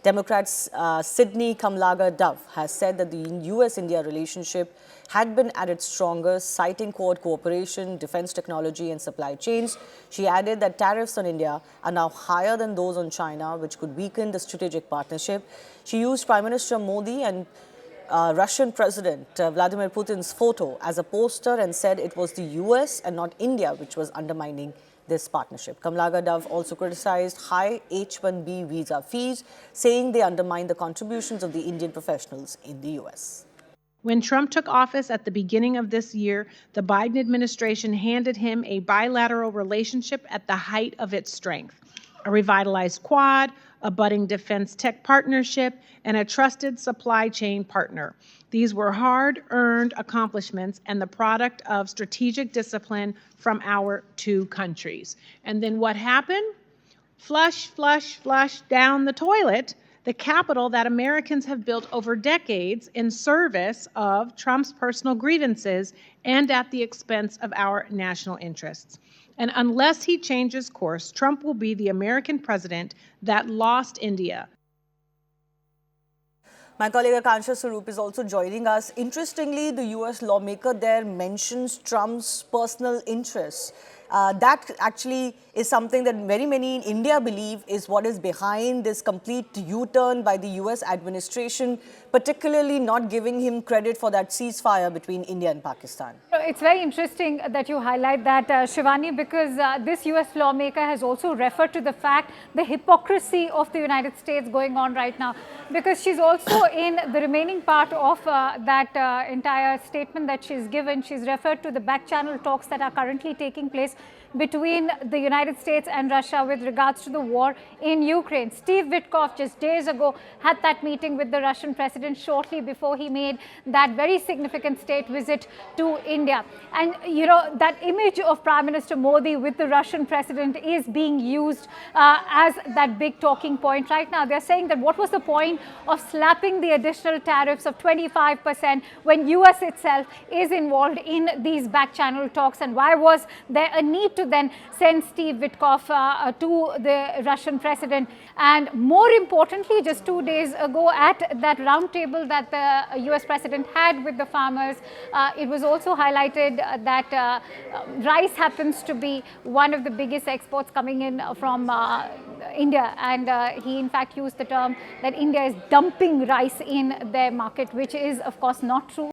Democrats Sydney Kamlager-Dove has said that the US-India relationship had been at its strongest, citing Quad cooperation, defense technology and supply chains. She added that tariffs on India are now higher than those on China, which could weaken the strategic partnership. She used Prime Minister Modi and Russian President Vladimir Putin's photo as a poster and said it was the US and not India which was undermining this partnership. Kamlager-Dove also criticized high H-1B visa fees, saying they undermine the contributions of the Indian professionals in the US. When Trump took office at the beginning of this year, the Biden administration handed him a bilateral relationship at the height of its strength, a revitalized Quad, a budding defense tech partnership, and a trusted supply chain partner. These were hard-earned accomplishments and the product of strategic discipline from our two countries. And then what happened? Flush, flush, flush down the toilet, the capital that Americans have built over decades in service of Trump's personal grievances and at the expense of our national interests. And unless he changes course, Trump will be the American president that lost India. My colleague Akansha Sarup is also joining us. Interestingly, the US lawmaker there mentions Trump's personal interests. That actually is something that very many in India believe is what is behind this complete U-turn by the US administration, particularly not giving him credit for that ceasefire between India and Pakistan. It's very interesting that you highlight that, Shivani, because this US lawmaker has also referred to the fact, the hypocrisy of the United States going on right now, because she's also in the remaining part of that entire statement that she's given. She's referred to the back channel talks that are currently taking place between the United States and Russia with regards to the war in Ukraine. Steve Witkoff just days ago had that meeting with the Russian president shortly before he made that very significant state visit to India. And you know, that image of Prime Minister Modi with the Russian president is being used as that big talking point right now. They're saying that what was the point of slapping the additional tariffs of 25% when US itself is involved in these back channel talks, and why was there a need to then send Steve Witkoff to the Russian president? And more importantly, just 2 days ago at that roundtable that the US president had with the farmers, it was also highlighted that rice happens to be one of the biggest exports coming in from India, and he in fact used the term that India is dumping rice in their market, which is of course not true.